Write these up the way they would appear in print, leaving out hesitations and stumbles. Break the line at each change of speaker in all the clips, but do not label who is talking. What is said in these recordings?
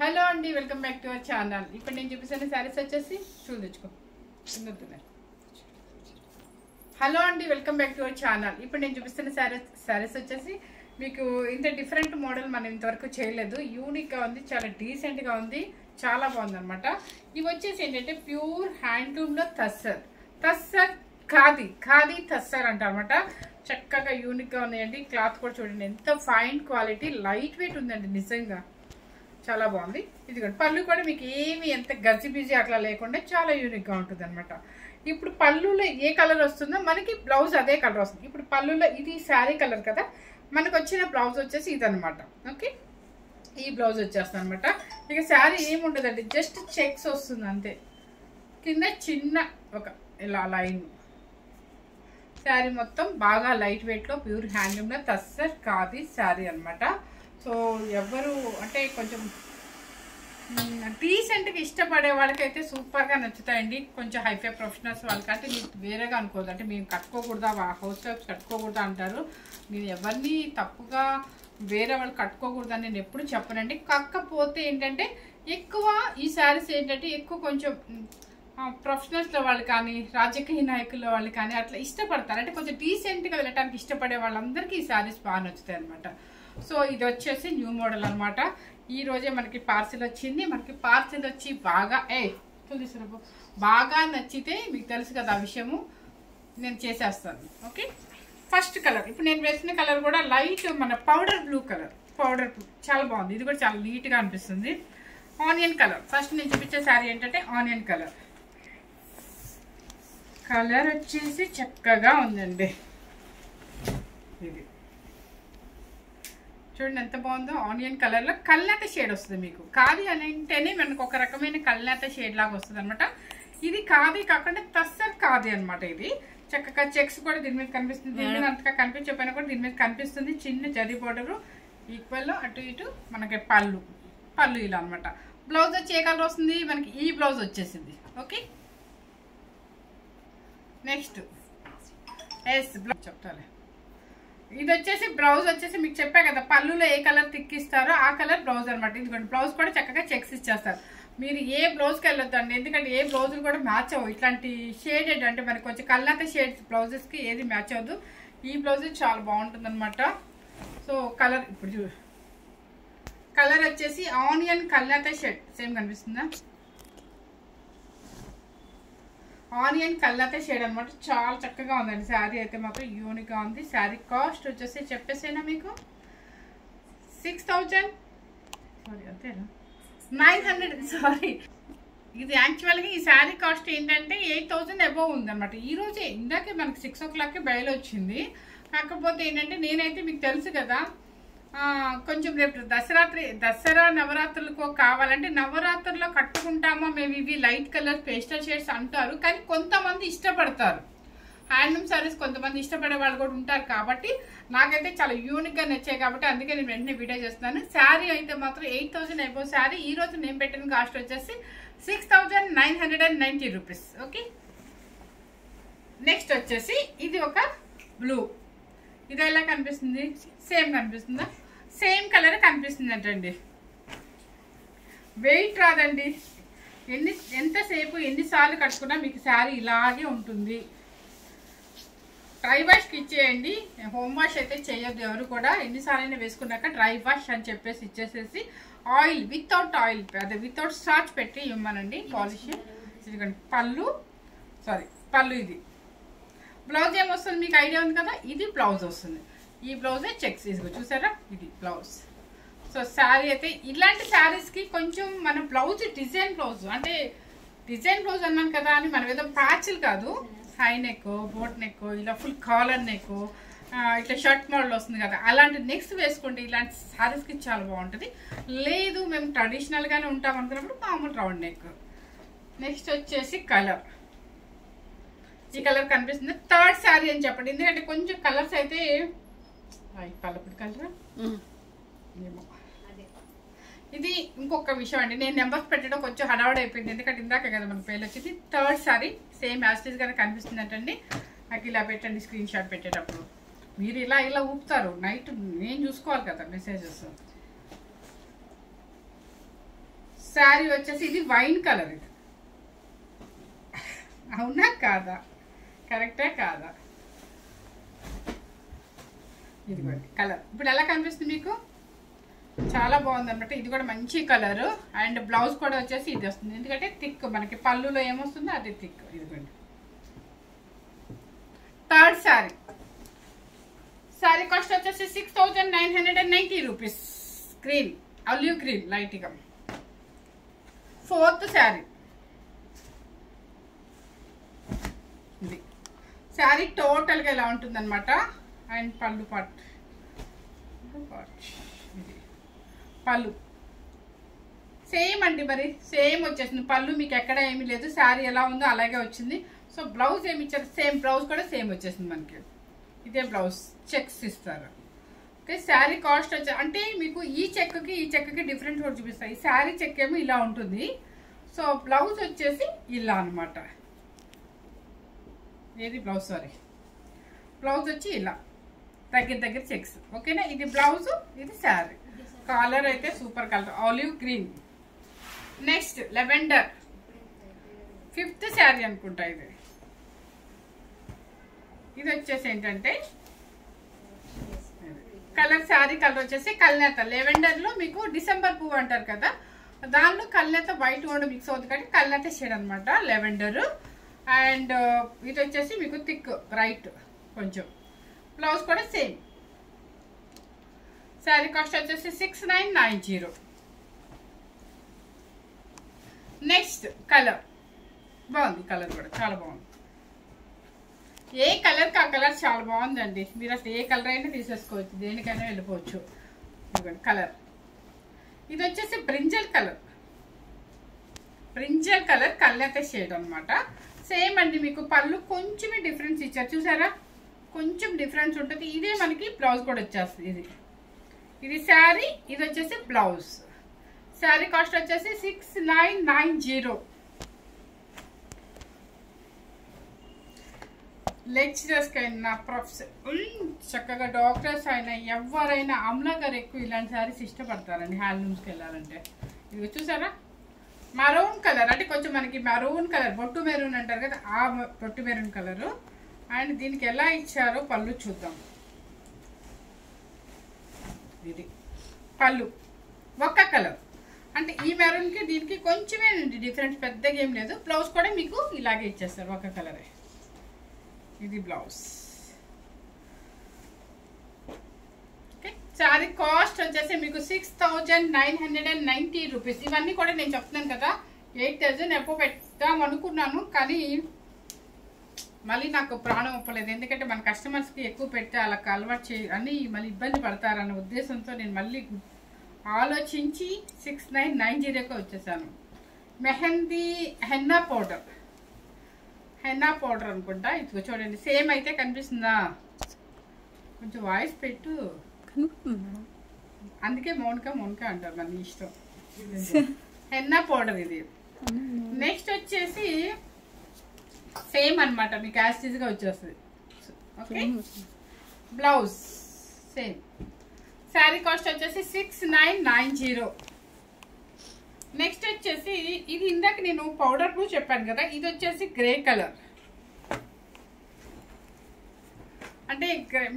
Hello అండి, welcome back to our channel. ఇప్పుడు నేను చూపిస్తున్న శారీస్ వచ్చేసి తెచ్చుకో. హలో అండి, welcome back to our channel. ఇప్పుడు నేను చూపిస్తున్న శారీస్ వచ్చేసి మీకు ఇంత డిఫరెంట్ మోడల్ మనం ఇంతవరకు చేయలేదు. యూనిక్గా ఉంది, చాలా డీసెంట్గా ఉంది, చాలా బాగుంది అనమాట. ఇవి వచ్చేసి ఏంటంటే ప్యూర్ హ్యాండ్లూమ్లో తస్సర్ ఖాదీ తస్సర్ అంటారనమాట. చక్కగా యూనిక్గా ఉన్నాయండి. క్లాత్ కూడా చూడండి ఎంత ఫైన్ క్వాలిటీ, లైట్ వెయిట్ ఉందండి, నిజంగా చాలా బాగుంది. ఇదిగోండి పళ్ళు కూడా మీకు ఏమి ఎంత గజిబిజి అట్లా లేకుండా చాలా యూనిక్గా ఉంటుంది అనమాట. ఇప్పుడు పళ్ళులో ఏ కలర్ వస్తుందో మనకి బ్లౌజ్ అదే కలర్ వస్తుంది. ఇప్పుడు పళ్ళులో ఇది శారీ కలర్ కదా, మనకు వచ్చిన బ్లౌజ్ వచ్చేసి ఇదనమాట. ఓకే, ఈ బ్లౌజ్ వచ్చేస్తుంది అనమాట. ఇక శారీ ఏముంటుందండి, జస్ట్ చెక్స్ వస్తుంది అంతే. కింద చిన్న ఒక ఇలా లైన్. శారీ మొత్తం బాగా లైట్ వెయిట్లో ప్యూర్ హ్యాండ్లూమ్లో తస్సర్ ఖాదీ శారీ అనమాట. సో ఎవరు అంటే కొంచెం డీసెంట్గా ఇష్టపడే వాళ్ళకైతే సూపర్గా నచ్చుతాయండి. కొంచెం హైఫై ప్రొఫెషనల్స్ వాళ్ళకంటే మీరు వేరేగా అనుకోదు, అంటే మేము కట్టుకోకూడదా, హౌస్ వైఫ్స్ కట్టుకోకూడదా అంటారు. నేను ఎవరిని తప్పుగా వేరే వాళ్ళు కట్టుకోకూడదని నేను ఎప్పుడు చెప్పనండి. కాకపోతే ఏంటంటే ఎక్కువ ఈ శారీస్ ఏంటంటే ఎక్కువ కొంచెం ప్రొఫెషనల్స్లో వాళ్ళు కానీ రాజకీయ నాయకుల వాళ్ళు కానీ అట్లా ఇష్టపడతారు. అంటే కొంచెం డీసెంట్గా వెళ్ళటానికి ఇష్టపడే వాళ్ళందరికీ ఈ శారీస్ బాగా నచ్చుతాయి అనమాట. సో ఇది వచ్చేసి న్యూ మోడల్ అనమాట. ఈ రోజే మనకి పార్సిల్ వచ్చింది. మనకి పార్సిల్ వచ్చి బాగా చూపిస్తున్నా బాగా నచ్చితే మీకు తెలుసు కదా ఆ విషయము, నేను చేసేస్తాను. ఓకే, ఫస్ట్ కలర్ ఇప్పుడు నేను వేసిన కలర్ కూడా లైట్ మన పౌడర్ బ్లూ కలర్. చాలా బాగుంది. ఇది కూడా చాలా నీట్గా అనిపిస్తుంది. Onion colour. ఫస్ట్ నేను చూపించే శారీ ఏంటంటే ఆనియన్ కలర్. కలర్ వచ్చేసి చక్కగా ఉందండి. ఇది చూడండి ఎంత బాగుందో. ఆనియన్ కలర్లో కల్నేత షేడ్ వస్తుంది. మీకు ఖాదీ అని అంటేనే మనకు ఒక రకమైన కల్నేత షేడ్ లాగా వస్తుంది అనమాట. ఇది ఖాదీ కాకుండా తస్సర్ ఖాదీ అనమాట. ఇది చక్కగా చెక్స్ కూడా దీని మీద కనిపిస్తుంది. దీని మీద అంతగా కనిపించకపోయినా కూడా దీని మీద కనిపిస్తుంది. చిన్న జరీ బోర్డరు ఈక్వల్ అటు ఇటు మనకి పళ్ళు ఇలా అనమాట. బ్లౌజ్ వచ్చి ఏ కలర్ వస్తుంది మనకి, ఈ బ్లౌజ్ వచ్చేసింది. ఓకే, నెక్స్ట్ బ్లౌజ్ చెప్తాలే. ఇది వచ్చేసి బ్లౌజ్ వచ్చేసి మీకు చెప్పా కదా పళ్ళులో ఏ కలర్ తిక్కిస్తారో ఆ కలర్ బ్లౌజ్ అనమాట. ఇదిగోండి బ్లౌజ్ కూడా చక్కగా చెక్స్ ఇచ్చేస్తారు. మీరు ఏ బ్లౌజ్కి వెళ్ళొద్దండి, ఎందుకంటే ఏ బ్లౌజులు కూడా మ్యాచ్ అవ్వవు. ఇట్లాంటి షేడెడ్ అంటే మనకి కొంచెం కల్లాత షేడ్స్ బ్లౌజెస్కి ఏది మ్యాచ్ అవ్వదు. ఈ బ్లౌజ్ చాలా బాగుంటుంది అనమాట. సో కలర్ ఇప్పుడు కలర్ వచ్చేసి ఆనియన్ కల్లాత షేడ్ సేమ్ కనిపిస్తుందా, ఆనియన్ కల్లాత షేడ్ అనమాట. చాలా చక్కగా ఉందండి. శారీ అయితే మాత్రం యూనిక్గా ఉంది. శారీ కాస్ట్ వచ్చేసి చెప్పేసేనా మీకు 6,000 సారీ అంతేనా 900 సారీ. ఇది యాక్చువల్గా ఈ శారీ కాస్ట్ ఏంటంటే 8,000 అబోవ్ ఉందన్నమాట. ఈరోజే ఇందాకే మనకి 6 o'clock బయలు వచ్చింది. కాకపోతే ఏంటంటే నేనైతే మీకు తెలుసు కదా కొంచెం రేపు దసరా నవరాత్రులకు కావాలంటే నవరాత్రుల్లో కట్టుకుంటామా మేము ఇవి లైట్ కలర్ పేస్టల్ షేడ్స్ అంటారు. కానీ కొంతమంది ఇష్టపడతారు హ్యాండ్లూమ్ శారీస్, కొంతమంది ఇష్టపడే వాళ్ళు కూడా ఉంటారు. కాబట్టి నాకైతే చాలా యూనిక్గా నచ్చాయి కాబట్టి అందుకే నేను వెంటనే వీడియో చేస్తున్నాను. శారీ అయితే మాత్రం 8,000 అబోవ్ శారీ. ఈ రోజు నేను పెట్టిన కాస్ట్ వచ్చేసి 6,990 రూపీస్. ఓకే, నెక్స్ట్ వచ్చేసి ఇది ఒక బ్లూ. ఇది ఎలా కనిపిస్తుంది, సేమ్ కనిపిస్తుందా, సేమ్ కలర్ కనిపిస్తుంది అంటండి. వెయిట్ రాదండి. ఎంతసేపు ఎన్నిసార్లు కట్టుకున్నా మీకు శారీ ఇలాగే ఉంటుంది. డ్రై వాష్కి ఇచ్చేయండి, హోమ్ వాష్ అయితే చేయొద్దు ఎవరు కూడా. ఎన్నిసార్లు అయినా వేసుకున్నాక డ్రై వాష్ అని చెప్పేసి ఇచ్చేసేసి ఆయిల్ వితౌట్ ఆయిల్ అదే వితౌట్ స్టార్చ్ పెట్టి ఇవ్వమనండి పాలిష్. ఎందుకంటే పళ్ళు ఇది. బ్లౌజ్ ఏమొస్తుంది మీకు ఐడియా ఉంది కదా, ఇది బ్లౌజ్ వస్తుంది. ఈ బ్లౌజే చెక్స్ చూసారా, ఇది బ్లౌజ్. సో శారీ అయితే ఇలాంటి శారీస్కి కొంచెం మన బ్లౌజ్ డిజైన్ బ్లౌజ్, అంటే డిజైన్ బ్లౌజ్ అన్నాను కదా అని మనం ఏదో ప్యాచ్లు కాదు, హై నెక్ బోట్ నెక్ ఇలా ఫుల్ కాలర్ నెక్ ఇట్లా షర్ట్ మోడల్ వస్తుంది కదా, అలాంటి నెక్స్ వేసుకోండి. ఇలాంటి శారీస్కి చాలా బాగుంటుంది. లేదు మేము ట్రెడిషనల్గానే ఉంటాం అనుకున్నప్పుడు మామూలు రౌండ్ నెక్. నెక్స్ట్ వచ్చేసి కలర్. ఈ కలర్ కనిపిస్తుంది. థర్డ్ శారీ అని చెప్పండి, ఎందుకంటే కొంచెం కలర్స్ అయితే పల్లపుడి కలర్ ఏమో. ఇది ఇంకొక విషయం అండి, నేను నెంబర్స్ పెట్టడం కొంచెం హడావుడి అయిపోయింది, ఎందుకంటే ఇందాక కదా మన పేర్లు వచ్చింది. థర్డ్ శారీ సేమ్ యాస్టీస్ గానే కనిపిస్తుంది అంటండి. నాకు ఇలా పెట్టండి స్క్రీన్ షాట్ పెట్టేటప్పుడు. మీరు ఇలా ఊపుతారు, నైట్ నేను చూసుకోవాలి కదా మెసేజెస్. శారీ వచ్చేసి ఇది వైన్ కలర్. ఇది అవునా కాదా? కరెక్టే కాదా? ఇదిగోండి కలర్. ఇప్పుడు ఎలా కనిపిస్తుంది మీకు? చాలా బాగుంది అనమాట. ఇది కూడా మంచి కలర్. అండ్ బ్లౌజ్ కూడా వచ్చేసి ఇది వస్తుంది, ఎందుకంటే థిక్ మనకి పళ్ళులో ఏమొస్తుందో అది థిక్. ఇదిగోండి థర్డ్ శారీ. శారీ కాస్ట్ వచ్చేసి 6990 రూపీస్. గ్రీన్, ఆలివ్ గ్రీన్ లైట్గా. ఫోర్త్ శారీ. ఇది శారీ టోటల్గా ఇలా ఉంటుంది అనమాట. అండ్ పళ్ళు పాట్, ఇది పళ్ళు సేమ్ అండి. మరి సేమ్ వచ్చేసింది పళ్ళు, మీకు ఎక్కడ ఏమీ లేదు. శారీ ఎలా ఉందో అలాగే వచ్చింది. సో బ్లౌజ్ ఏమి ఇచ్చారు? సేమ్ బ్లౌజ్ కూడా సేమ్ వచ్చేసింది మనకి. ఇదే బ్లౌజ్, చెక్స్ ఇస్తారు. ఓకే, శారీ కాస్ట్ వచ్చి అంటే మీకు ఈ చెక్కి ఈ చెక్కి డిఫరెంట్ కూడా చూపిస్తాయి. ఈ శారీ చెక్ ఏమో ఇలా ఉంటుంది. సో బ్లౌజ్ వచ్చేసి ఇలా అనమాట. ఏది బ్లౌజ్? సారీ, బ్లౌజ్ వచ్చి ఇలా దగ్గర దగ్గర చెక్స్. ఓకేనా? ఇది బ్లౌజ్, ఇది శారీ. కలర్ అయితే super colour, olive green. Next lavender. Fifth sari అనుకుంటా ఇది. ఇది వచ్చేసి ఏంటంటే కలర్, శారీ కలర్ వచ్చేసి కల్నేత. లెవెండర్లో మీకు డిసెంబర్ పువ్వు అంటారు కదా, దానిలో కల్నేత వైట్ కూడా మిక్స్ అవుతుంది కాబట్టి కల్నేత షేడ్ అనమాట లెవెండర్. అండ్ ఇది వచ్చేసి మీకు థిక్ బ్రైట్ కొంచెం. బ్లౌజ్ కూడా సేమ్. శారీ కాస్ట్ వచ్చేసి 6990. Next colour. బాగుంది కలర్ కూడా, చాలా బాగుంది. ఏ కలర్కి ఆ కలర్ చాలా బాగుందండి. మీరు అసలు ఏ కలర్ అయినా తీసేసుకోవచ్చు, దేనికైనా వెళ్ళిపోవచ్చు. కలర్ ఇది వచ్చేసి బ్రింజల్ కలర్. బ్రింజల్ కలర్ కల్నేత షేడ్ అనమాట. సేమ్ అండి. మీకు పళ్ళు కొంచెమే డిఫరెన్స్ ఇచ్చారు, చూసారా? కొంచెం డిఫరెన్స్ ఉంటుంది. ఇదే మనకి బ్లౌజ్ కూడా వచ్చేస్తుంది. ఇది శారీ, ఇది వచ్చేసి బ్లౌజ్. శారీ కాస్ట్ వచ్చేసి 6990. లెక్చరర్స్కి అయినా, ప్రొఫెసర్, చక్కగా డాక్టర్స్ అయినా, ఎవరైనా అమ్లా గారు ఎక్కువ ఇలాంటి శారీస్ ఇష్టపడతారండి హ్యాండ్లూమ్స్కి వెళ్ళాలంటే. ఇది చూసారా? మరూన్ కలర్, అంటే కొంచెం మనకి మరూన్ కలర్, బొట్టు మెరూన్ అంటారు కదా, ఆ బొట్టు మెరూన్ కలరు. అండ్ దీనికి ఎలా ఇచ్చారో పళ్ళు చూద్దాం. ఇది పళ్ళు ఒక్క కలర్, అంటే ఈ మెరూన్కి దీనికి కొంచెమే డిఫరెన్స్, పెద్దగా ఏం లేదు. బ్లౌజ్ కూడా మీకు ఇలాగే ఇచ్చేస్తారు, ఒక కలరే. ఇది బ్లౌజ్. ఓకే, శారీ కాస్ట్ వచ్చేసి మీకు 6990 రూపీస్. ఇవన్నీ కూడా నేను చెప్తున్నాను కదా 8000 ఎప్పుడు పెడదాం అనుకున్నాను, కానీ మళ్ళీ నాకు ప్రాణం ఒప్పలేదు. ఎందుకంటే మన కస్టమర్స్కి ఎక్కువ పెడితే అలా అలవాటు అని మళ్ళీ ఇబ్బంది పడతారన్న ఉద్దేశంతో నేను మళ్ళీ ఆలోచించి 6990కే వచ్చేసాను. Mehndi henna powder, henna powder అనుకుంటా. ఇది చూడండి, సేమ్ అయితే కనిపిస్తుందా? కొంచెం వాయిస్ పెట్టు, అందుకే మౌనిక అంటారు, మన ఇష్టం. హెన్నా పౌడర్ ఇది. నెక్స్ట్ వచ్చేసి సేమ్ అనమాట, మీకు యాస్టీజ్గా వచ్చేస్తుంది. Okay, blouse same. Sari cost వచ్చేసి 6990. నెక్స్ట్ వచ్చేసి ఇది ఇందాక నేను పౌడర్ బ్లూ చెప్పాను కదా, ఇది వచ్చేసి గ్రే కలర్. అంటే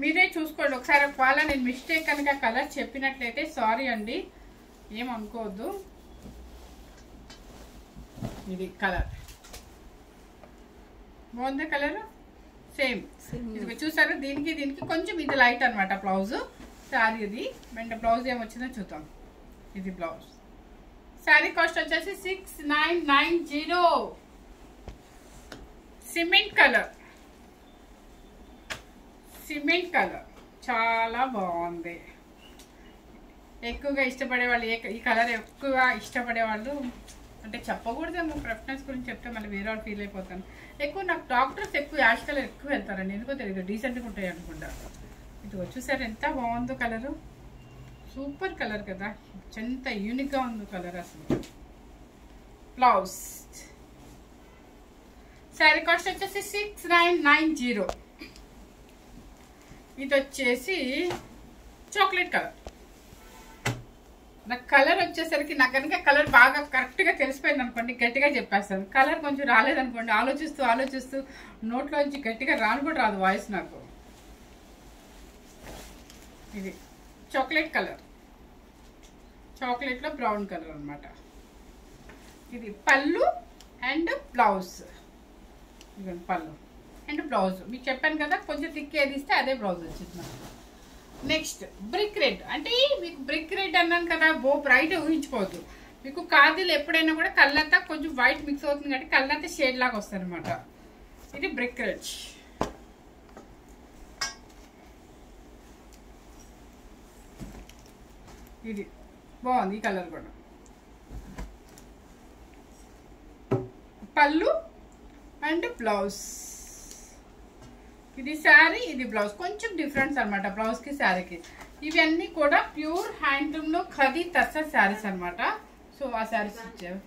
మీరే చూసుకోండి ఒకసారి, ఒకవేళ నేను మిస్టేక్ కనుక కలర్ చెప్పినట్లయితే సారీ అండి, ఏమనుకోవద్దు. ఇది కలర్ బాగుందా? Colour same. ఇది చూసారా? దీనికి కొంచెం ఇది లైట్ అనమాట బ్లౌజ్. శారీ ఇది వెంట బ్లౌజ్ ఏమొచ్చిందో చూద్దాం. ఇది బ్లౌజ్. శారీ కాస్ట్ వచ్చేసి 6990. సిమెంట్ కలర్, సిమెంట్ కలర్ చాలా బాగుంది. ఎక్కువగా ఇష్టపడే వాళ్ళు, ఈ కలర్ ఎక్కువ ఇష్టపడే వాళ్ళు, అంటే చెప్పకూడదేమో, ప్రిఫరెన్స్ గురించి చెప్తే మళ్ళీ వేరే వాళ్ళు ఫీల్ అయిపోతాను. ఎక్కువ నాకు డాక్టర్స్ ఎక్కువ యాష్ కలర్ ఎక్కువ వెళ్తారండి, ఎందుకో తెలియదు, డీసెంట్గా ఉంటాయి అనుకుంటా. ఇది చూసారు ఎంత బాగుందో కలరు, సూపర్ కలర్ కదా, ఎంత యూనిక్గా ఉందో కలర్ అసలు. బ్లౌజ్. శారీ కాస్ట్ వచ్చేసి 6990. ఇది వచ్చేసి చాక్లెట్ కలర్. నాకు కలర్ వచ్చేసరికి నాకు కనుక కలర్ బాగా కరెక్ట్గా తెలిసిపోయింది అనుకోండి గట్టిగా చెప్పేస్తాను. కలర్ కొంచెం రాలేదనుకోండి ఆలోచిస్తూ నోట్లోంచి గట్టిగా రాను కూడా రాదు వాయిస్ నాకు. ఇది చాక్లెట్ కలర్, చాక్లెట్లో బ్రౌన్ కలర్ అనమాట. ఇది పళ్ళు అండ్ బ్లౌజ్. ఇది పళ్ళు అండ్ బ్లౌజ్ మీకు చెప్పాను కదా, కొంచెం థిక్ ఏది ఇస్తే అదే బ్లౌజ్ వచ్చింది నాకు. Next brick red. అంటే మీకు బ్రిక్ రెడ్ అన్నాను కదా, బ్రైట్ ఊహించుకోవద్దు. మీకు ఖాదీలు ఎప్పుడైనా కూడా కళ్ళంతా కొంచెం వైట్ మిక్స్ అవుతుంది కాబట్టి కళ్ళంతా షేడ్ లాగా వస్తుంది అనమాట. ఇది బ్రిక్ రెడ్. ఇది బాగుంది ఈ కలర్ కూడా. పళ్ళు అండ్ బ్లౌజ్. ఇది శారీ, ఇది బ్లౌజ్. కొంచెం డిఫరెన్స్ అనమాట బ్లౌజ్కి శారీకి. ఇవన్నీ కూడా ప్యూర్ హ్యాండ్లూమ్లో ఖదీ తర్సా శారీస్ అనమాట. సో ఆ శారీస్ ఇచ్చారు.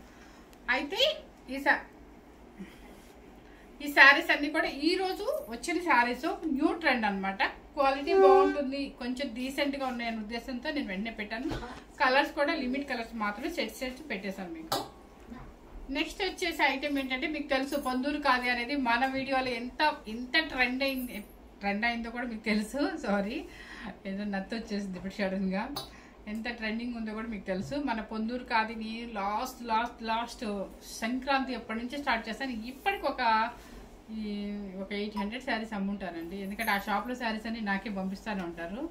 అయితే ఈ శారీస్ అన్నీ కూడా ఈరోజు వచ్చిన శారీస్ న్యూ ట్రెండ్ అనమాట. క్వాలిటీ బాగుంటుంది, కొంచెం డీసెంట్గా ఉన్నాయనే ఉద్దేశంతో నేను వెంటనే పెట్టాను. కలర్స్ కూడా లిమిట్ కలర్స్ మాత్రమే సెట్స్ పెట్టేశాను మీకు. నెక్స్ట్ వచ్చేసి ఐటమ్ ఏంటంటే మీకు తెలుసు పొందూరు ఖాదీ అనేది మన వీడియోలో ఎంత ట్రెండ్ అయిందో కూడా మీకు తెలుసు. సారీ, ఏదో నత్తి వచ్చేసింది ఇప్పుడు సడన్గా. ఎంత ట్రెండింగ్ ఉందో కూడా మీకు తెలుసు. మన పొందూరు ఖాదీని లాస్ట్ సంక్రాంతి ఎప్పటి నుంచి స్టార్ట్ చేస్తాను. ఇప్పటికి ఒక 800 శారీస్ అమ్ముంటారండి. ఎందుకంటే ఆ షాప్లో శారీస్ అన్ని నాకే పంపిస్తూనే ఉంటారు.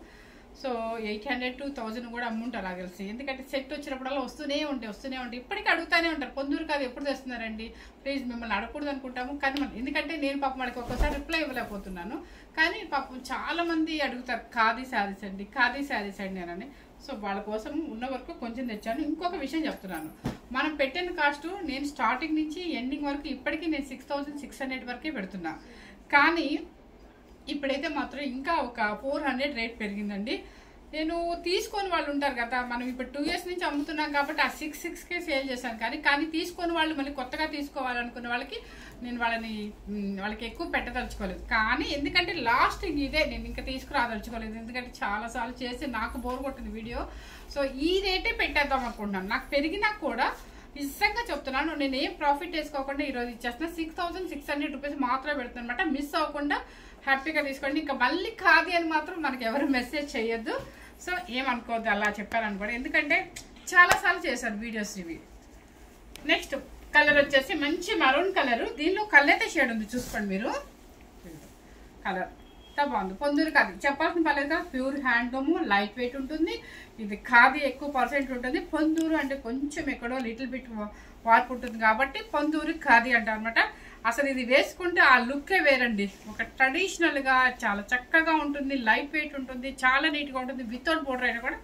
సో 800 to 1000 కూడా అమ్ముంటారు నాకు తెలిసి. ఎందుకంటే సెట్ వచ్చినప్పుడల్లా వస్తూనే ఉంటాయి. ఇప్పటికీ అడుగుతూనే ఉంటారు పొందూరు ఖాదీ ఎప్పుడు తెస్తున్నారండి, ప్లీజ్ మిమ్మల్ని అడగకూడదు అనుకుంటాము. కానీ ఎందుకంటే నేను పాపం వాళ్ళకి ఒక్కోసారి రిప్లై ఇవ్వలేకపోతున్నాను. కానీ పాపం చాలా మంది అడుగుతారు ఖాదీ శారీస్ అండి అని. సో వాళ్ళ కోసం ఉన్న వరకు కొంచెం తెచ్చాను. ఇంకొక విషయం చెప్తున్నాను, మనం పెట్టిన కాస్ట్ నేను స్టార్టింగ్ నుంచి ఎండింగ్ వరకు ఇప్పటికీ నేను 6600 వరకే పెడుతున్నా. కానీ ఇప్పుడైతే మాత్రం ఇంకా ఒక 400 రేట్ పెరిగిందండి. నేను తీసుకొని వాళ్ళు ఉంటారు కదా, మనం ఇప్పుడు 2 years నుంచి అమ్ముతున్నాం కాబట్టి ఆ 6,600కే సేల్ చేశాను. కానీ తీసుకొని వాళ్ళు మళ్ళీ కొత్తగా తీసుకోవాలనుకున్న వాళ్ళకి నేను వాళ్ళకి ఎక్కువ పెట్టదలుచుకోలేదు. కానీ ఎందుకంటే లాస్ట్ ఇదే నేను ఇంకా తీసుకురాదలుచుకోలేదు. ఎందుకంటే చాలాసార్లు చేసి నాకు బోర్ కొట్టింది వీడియో. సో ఈ రేటే పెట్టేద్దాం అనుకుంటున్నాను. నాకు పెరిగినా కూడా నిజంగా చెప్తున్నాను, నేను ఏం ప్రాఫిట్ వేసుకోకుండా ఈరోజు ఇచ్చేస్తున్నా. 6,600 రూపీస్ మాత్రమే పెడుతున్నా అనమాట. మిస్ అవ్వకుండా హ్యాపీగా తీసుకోండి. ఇంకా మళ్ళీ ఖాదీ అని మాత్రం మనకి ఎవరు మెసేజ్ చేయొద్దు. సో ఏమనుకోవద్దు అలా చెప్పారనుకోండి, ఎందుకంటే చాలాసార్లు చేశాను వీడియోస్ ఇవి. నెక్స్ట్ కలర్ వచ్చేసి మంచి మరూన్ కలర్. దీనిలో కళ్ళైతే షేడ్ ఉంది చూసుకోండి మీరు. కలర్ ఎంత బాగుంది. పొందూరు ఖాదీ చెప్పాల్సిన పర్లేదు కదా, ప్యూర్ హ్యాండ్లూమ్, లైట్ వెయిట్ ఉంటుంది. ఇది ఖాదీ ఎక్కువ పర్సెంట్ ఉంటుంది. పొందూరు అంటే కొంచెం ఎక్కడో లిటిల్ బిట్ వార్పు ఉంటుంది కాబట్టి పొందూరు ఖాదీ అంటారు అనమాట. అసలు ఇది వేసుకుంటే ఆ లుక్కే వేరండి. ఒక ట్రెడిషనల్గా చాలా చక్కగా ఉంటుంది, లైట్ వెయిట్ ఉంటుంది, చాలా నీట్గా ఉంటుంది. వితౌట్ బోర్డర్ అయినా కూడా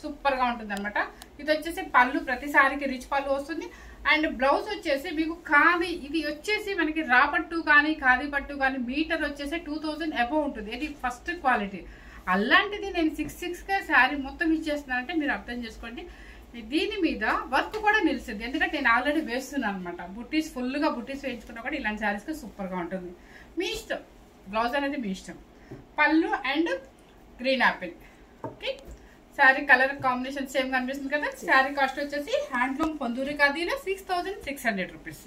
సూపర్గా ఉంటుంది అనమాట. ఇది వచ్చేసి పళ్ళు, ప్రతిసారికి రిచ్ పళ్ళు వస్తుంది. అండ్ బ్లౌజ్ వచ్చేసి మీకు ఖాదీ, ఇది వచ్చేసి మనకి రా పట్టు కానీ ఖాదీ పట్టు కానీ మీటర్ వచ్చేసి 2000 అబవ్ ఉంటుంది. ఇది ఫస్ట్ క్వాలిటీ. అలాంటిది నేను 6,600కే శారీ మొత్తం ఇచ్చేస్తున్నానంటే మీరు అర్థం చేసుకోండి. దీని మీద వర్క్ కూడా నిలిచింది, ఎందుకంటే నేను ఆల్రెడీ వేస్తున్నాను అనమాట. బుట్టీస్ ఫుల్గా బుట్టీస్ వేయించుకున్నా కూడా ఇలాంటి శారీస్కి సూపర్గా ఉంటుంది. మీ ఇష్టం, బ్లౌజ్ అనేది మీ ఇష్టం. పళ్ళు and green Apple. Okay, sari colour combination same కనిపిస్తుంది కదా. శారీ కాస్ట్ వచ్చేసి హ్యాండ్లూమ్ పొందూరు ఖాదీలో 6,600 రూపీస్.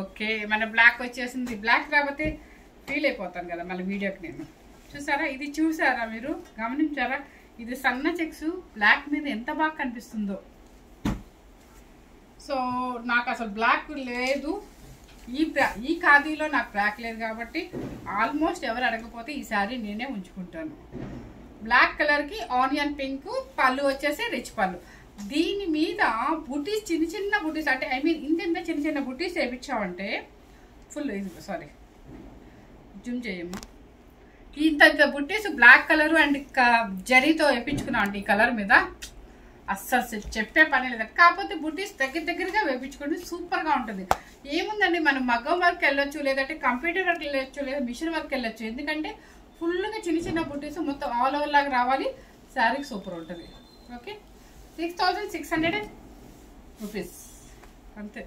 ఓకే, మన బ్లాక్ వచ్చేసింది. బ్లాక్ రాకపోతే ఫీల్ అయిపోతాను కదా మళ్ళీ వీడియోకి నేను. చూసారా, ఇది చూసారా మీరు, గమనించారా? ఇది సన్న చెక్స్ బ్లాక్ మీద ఎంత బాగా కనిపిస్తుందో. సో నాకు అసలు బ్లాక్ లేదు, ఈ ఖాదీలో నాకు బ్లాక్ లేదు కాబట్టి ఆల్మోస్ట్ ఎవరు అడగకపోతే ఈ శారీ నేనే ఉంచుకుంటాను. బ్లాక్ కలర్కి ఆనియన్ పింక్, పళ్ళు వచ్చేసి రిచ్ పళ్ళు. దీని మీద బుటీస్, చిన్న బుటీస్, అంటే ఐ మీన్ ఇంత చిన్న బుటీస్ వేయించామంటే ఫుల్, సారీ జూమ్ చేయమ్మా, ఇంత బుట్టీస్ బ్లాక్ కలర్ అండ్ జరీతో వేయించుకున్నాం అంటే ఈ కలర్ మీద అస్సలు చెప్పే పని లేదు. కాకపోతే బుట్టీస్ దగ్గరగా వేయించుకోండి, సూపర్గా ఉంటుంది. ఏముందండి, మనం మగ్గం వర్క్ వెళ్ళొచ్చు, లేదంటే కంప్యూటర్ వర్క్ వెళ్ళొచ్చు, లేదా మిషన్ వర్క్ వెళ్ళొచ్చు. ఎందుకంటే ఫుల్గా చిన్న బుట్టీస్ మొత్తం ఆల్ ఓవర్ లాగా రావాలి, శారీకి సూపర్ ఉంటుంది. ఓకే, 6,600 రూపీస్ అంతే.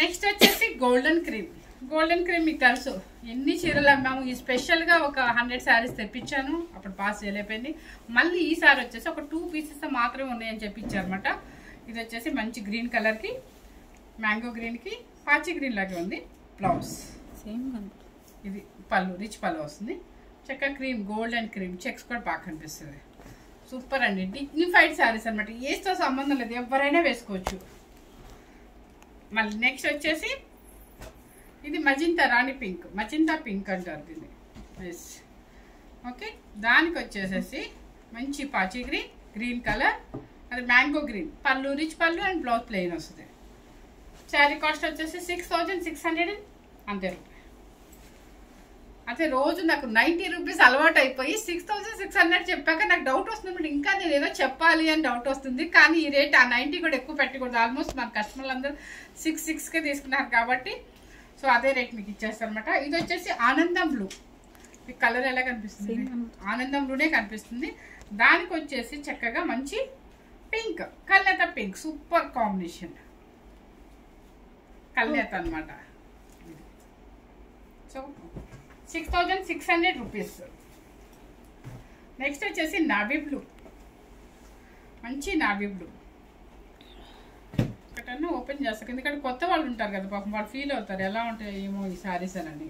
నెక్స్ట్ వచ్చేసి గోల్డెన్ క్రీమ్. గోల్డెన్ క్రీమ్ మీకు తెలుసు ఎన్ని చీరలు అమ్మాము. ఈ స్పెషల్గా ఒక 100 శారీస్ తెప్పించాను, అప్పుడు పాస్ చేయలేకపోయింది. మళ్ళీ ఈసారి వచ్చేసి ఒక 2 పీసెస్ మాత్రమే ఉన్నాయని చెప్పించారనమాట. ఇది వచ్చేసి మంచి గ్రీన్ కలర్కి, మ్యాంగో గ్రీన్కి పాచి గ్రీన్ లాగే ఉంది బ్లౌజ్. సేమ్ ఇది పళ్ళు, రిచ్ పళ్ళు వస్తుంది. చక్కగా క్రీమ్, గోల్డెన్ క్రీమ్ చెక్స్ కూడా బాగా కనిపిస్తుంది. సూపర్ అండి, డిగ్నిఫైడ్ శారీస్ అనమాట. ఏస్తో సంబంధం లేదు, ఎవరైనా వేసుకోవచ్చు. మళ్ళీ నెక్స్ట్ వచ్చేసి ఇది మజింతా రాణి పింక్, మజింతా పింక్ అంటారు దీన్ని. Yes okay. దానికి వచ్చేసేసి మంచి పాచి గ్రీన్, గ్రీన్ కలర్, అది మ్యాంగో గ్రీన్, పళ్ళు రిచ్ పళ్ళు అండ్ బ్లౌజ్ ప్లెయిన్ వస్తుంది. శారీ కాస్ట్ వచ్చేసి 6600 అంతే రూపాయి. అయితే రోజు నాకు 90 రూపీస్ అలవాటు అయిపోయి 6600 చెప్పాక నాకు డౌట్ వస్తుంది, ఇంకా నేను ఏదో చెప్పాలి అని డౌట్ వస్తుంది. కానీ ఈ రేట్ ఆ 90 కూడా ఎక్కువ పెట్టకూడదు. ఆల్మోస్ట్ మన కస్టమర్లు అందరూ 66కే తీసుకున్నారు కాబట్టి సో అదే రేట్ మీకు ఇచ్చేస్తాను అనమాట. ఇది వచ్చేసి ఆనందం బ్లూ, మీకు కలర్ ఎలా కనిపిస్తుంది? ఆనందం బ్లూనే కనిపిస్తుంది. దానికి వచ్చేసి చక్కగా మంచి పింక్, కల్నేత పింక్, సూపర్ కాంబినేషన్ కల్నేత అనమాట. So 6600 rupees. నెక్స్ట్ వచ్చేసి నావీ బ్లూ, మంచి నావీ బ్లూ. ఒకటన్నా ఓపెన్ చేస్తాను, ఎందుకంటే కొత్త వాళ్ళు ఉంటారు కదా పాపం, వాళ్ళు ఫీల్ అవుతారు ఎలా ఉంటాయి ఏమో ఈ శారీస్ అని.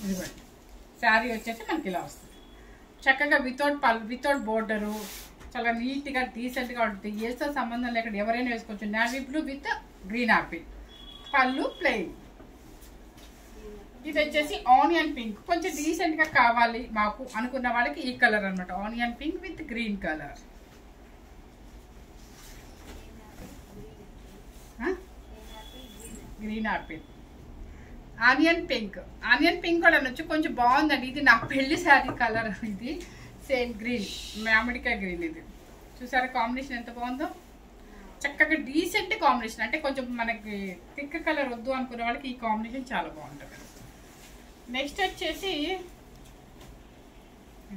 ఇదిగోండి శారీ వచ్చేసి మనకి ఇలా వస్తుంది చక్కగా వితౌట్ బోర్డరు, చాలా నీట్గా డీసెంట్గా ఉంటుంది. ఏతో సంబంధం లేకుండా ఎవరైనా వేసుకోవచ్చు. Navy blue with green apple, పళ్ళు ప్లెయిన్. ఇది వచ్చేసి ఆనియన్ పింక్, కొంచెం డీసెంట్గా కావాలి మాకు అనుకున్న వాళ్ళకి ఈ కలర్ అనమాట. Onion pink with green colour. Green apple, onion pink. Onion pink కూడా అనొచ్చు, కొంచెం బాగుందండి. ఇది నా పెళ్లి శారీ కలర్. ఇది సేమ్ గ్రీన్, మామిడికాయ గ్రీన్. ఇది చూసారా కాంబినేషన్ ఎంత బాగుందో, చక్కగా డీసెంట్ కాంబినేషన్. అంటే కొంచెం మనకి థిక్ కలర్ వద్దు అనుకునే వాళ్ళకి ఈ కాంబినేషన్ చాలా బాగుంటుంది. నెక్స్ట్ వచ్చేసి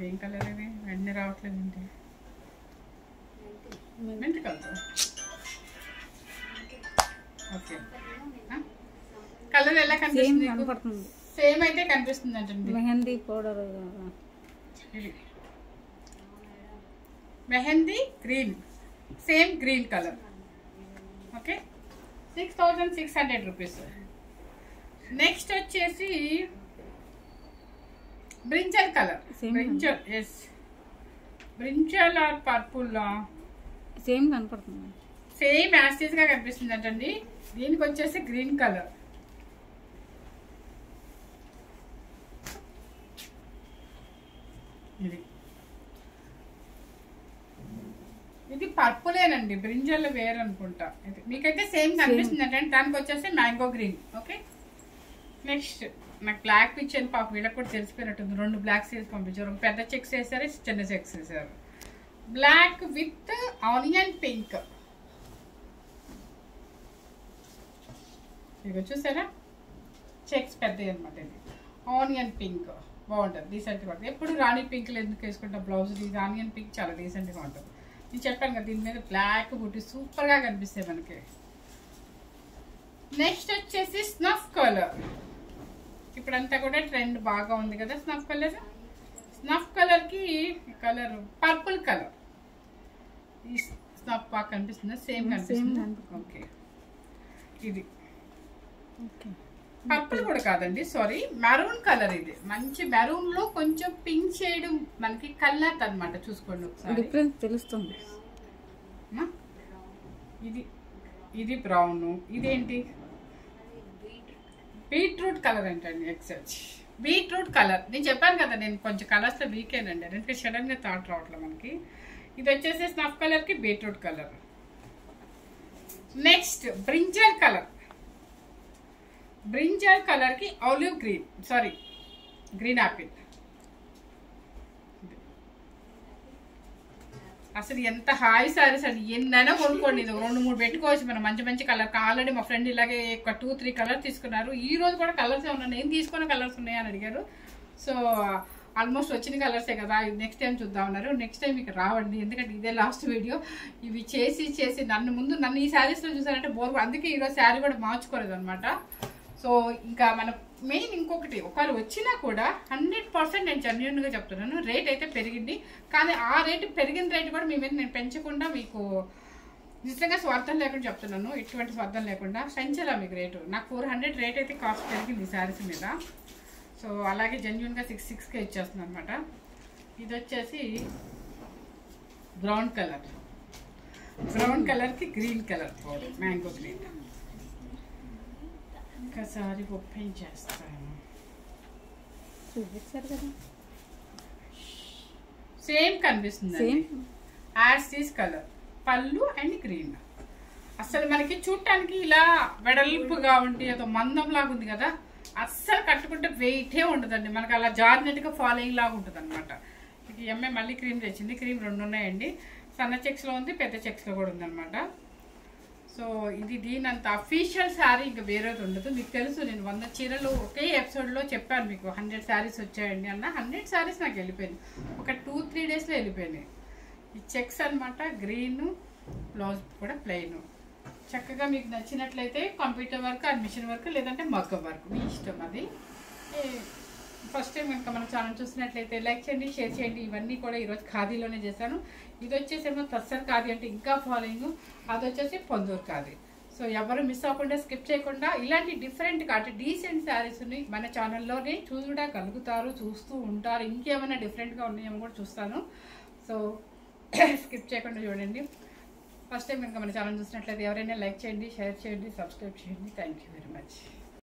ఏం కలర్ ఇది, వెంటనే రావట్లేదు ఏంటి, మెంతి కలర్. ఓకే, కలర్ ఎలా కనిపిస్తుంది? సేమ్ అయితే కనిపిస్తుంది అంటండి. Mehndi powder, mehndi green, same green colour. Okay, 6600 rupees. Next వచ్చేసి brinjal colour, brinjal. Yes, brinjal or purple same కనపడుతుంది, సేమ్ యాస్టీస్ గా కనిపిస్తుంది అంటండి. దీనికి వచ్చేసి గ్రీన్ కలర్. ఇది పర్పులేనండి, బ్రింజల్ వేర్ అనుకుంటా. మీకైతే సేమ్ కనిపిస్తుంది అంటే. దానికి వచ్చేసి మ్యాంగో గ్రీన్. ఓకే, నెక్స్ట్ నాకు బ్లాక్ పిచ్చాను పాప, వీళ్ళకి కూడా తెలిసిపోయినట్టుంది. 2 బ్లాక్ సీల్స్ పంపించారు, ఒక పెద్ద చెక్స్ వేసారు, చిన్న చెక్స్ వేసారు. Black with onion pink. ఇక చూసారా చెక్స్ పెద్దవి అనమాట. ఇది ఆనియన్ పింక్ బాగుంటుంది, డీసెంట్గా ఉంటుంది. ఎప్పుడు రాణి పింక్లు ఎందుకు వేసుకుంటాం బ్లౌజ్, ఇది ఆనియన్ పింక్ చాలా డీసెంట్గా ఉంటుంది. నేను చెప్పాను కదా, దీని మీద బ్లాక్ బుట్టి సూపర్గా కనిపిస్తాయి మనకి. నెక్స్ట్ వచ్చేసి స్నఫ్ కలర్. ఇప్పుడంతా కూడా ట్రెండ్ బాగా ఉంది కదా స్నఫ్ కలర్. స్నఫ్ కలర్కి కలర్ పర్పుల్ కలర్. ఈ స్నఫ్ బాగా కనిపిస్తుంది, సేమ్ కనిపిస్తుంది. ఓకే, ఇది పర్పుల్ కూడా కాదండి, సారీ, మెరూన్ కలర్. ఇది మంచి మెరూన్ లో కొంచెం పింక్ షేడ్ మనకి కలర్ అనమాట. చూసుకోండి ఒకసారి, డిఫరెన్స్ తెలుస్తుంది. ఇది ఇది బ్రౌన్, ఇదేంటి బీట్రూట్ కలర్ ఏంటండి. Except beetroot colour. నేను చెప్పాను కదా నేను కొంచెం కలర్స్ లో వీకేనండి, ఎందుకంటే సడన్ గా థాట్ రావట్లేదు మనకి. ఇది వచ్చేసి స్నఫ్ కలర్ కి beetroot colour. Next brinjal colour. Brinjal colour కి olive green, sorry green apple. అసలు ఎంత హాయ్ సారీస్ అండి, ఎన్నైనా కొనుక్కోండి. ఇది 2-3 పెట్టుకోవచ్చు మనం, మంచి మంచి కలర్. ఆల్రెడీ మా ఫ్రెండ్ ఇలాగే ఒక 2-3 కలర్ తీసుకున్నారు. ఈ రోజు కూడా కలర్స్ ఏమన్నా నేను తీసుకున్న కలర్స్ ఉన్నాయని అడిగారు. సో ఆల్మోస్ట్ వచ్చిన కలర్సే కదా, నెక్స్ట్ టైం చూద్దాం అన్నారు. నెక్స్ట్ టైం మీకు రావండి, ఎందుకంటే ఇదే లాస్ట్ వీడియో. ఇవి చేసి నన్ను ఈ శారీస్లో చూసారంటే బోర్, అందుకే ఈరోజు శారీ కూడా మార్చుకోలేదు అనమాట. సో ఇంకా మన మెయిన్ ఇంకొకటి, ఒకవేళ వచ్చినా కూడా 100% నేను జెన్యూన్గా చెప్తున్నాను, రేట్ అయితే పెరిగింది. కానీ ఆ రేటు పెరిగిన రేటు కూడా మీ మీద నేను పెంచకుండా మీకు నిజంగా స్వార్థం లేకుండా చెప్తున్నాను, ఎటువంటి స్వార్థం లేకుండా పెంచాలా మీకు రేటు. నాకు 400 రేట్ అయితే కాస్ట్ పెరిగింది ఈ శారీస్ మీద. సో అలాగే జెన్యూన్గా 6,600 ఇచ్చేస్తుంది అనమాట. ఇది వచ్చేసి బ్రౌన్ కలర్కి green colour powder, mango green. ఒకసారి ఓపెన్ చేస్తాను.
చూపించారు కదా,
సేమ్ కనిపిస్తుంది, యాజ్ ఈస్ కలర్, పళ్ళు అండ్ గ్రీన్. అసలు మనకి చూడటానికి ఇలా వెడల్పుగా ఉంటే ఏదో మందం లాగా ఉంది కదా, అస్సలు కట్టుకుంటే వెయిటే ఉండదండి, మనకి అలా జారినట్టుగా ఫాలోయింగ్ లాగా ఉంటుంది అనమాట. ఈ అమ్మాయి మళ్ళీ క్రీమ్ తెచ్చింది, క్రీమ్ 2 ఉన్నాయండి, సన్న చెక్స్లో ఉంది, పెద్ద చెక్స్లో కూడా ఉందన్నమాట. సో ఇది దీనంత అఫీషియల్ శారీ ఇంకా వేరేది ఉండదు. మీకు తెలుసు, నేను 100 చీరలు ఒకే ఎపిసోడ్లో చెప్పాను మీకు, 100 శారీస్ వచ్చాయండి అన్న. 100 శారీస్ నాకు వెళ్ళిపోయింది, ఒక 2-3 డేస్లో వెళ్ళిపోయినాయి. ఈ చెక్స్ అనమాట, గ్రీన్, బ్లౌజ్ కూడా ప్లెయిన్. చక్కగా మీకు నచ్చినట్లయితే computer work, and machine work, లేదంటే మగ్గం వర్క్, మీ ఇష్టం అది. ఫస్ట్ టైం కనుక మన ఛానల్ చూసినట్లయితే లైక్ చేయండి, షేర్ చేయండి. ఇవన్నీ కూడా ఈరోజు ఖాదీలోనే చేశాను. ఇది వచ్చేసేమో తస్సర్ ఖాదీ, అంటే ఇంకా ఫాలోయింగ్. అది వచ్చేసి పొందూరు ఖాదీ. సో ఎవరు మిస్ అవ్వకుండా, స్కిప్ చేయకుండా ఇలాంటి డిఫరెంట్గా అంటే డీసెంట్ శారీస్ని మన ఛానల్లోనే చూడగలుగుతారు, చూస్తూ ఉంటారు. ఇంకేమైనా డిఫరెంట్గా ఉన్నాయేమో కూడా చూస్తాను. సో స్కిప్ చేయకుండా చూడండి. ఫస్ట్ టైం కనుక మన ఛానల్ చూసినట్లయితే ఎవరైనా లైక్ చేయండి, షేర్ చేయండి, సబ్స్క్రైబ్ చేయండి. Thank you very much.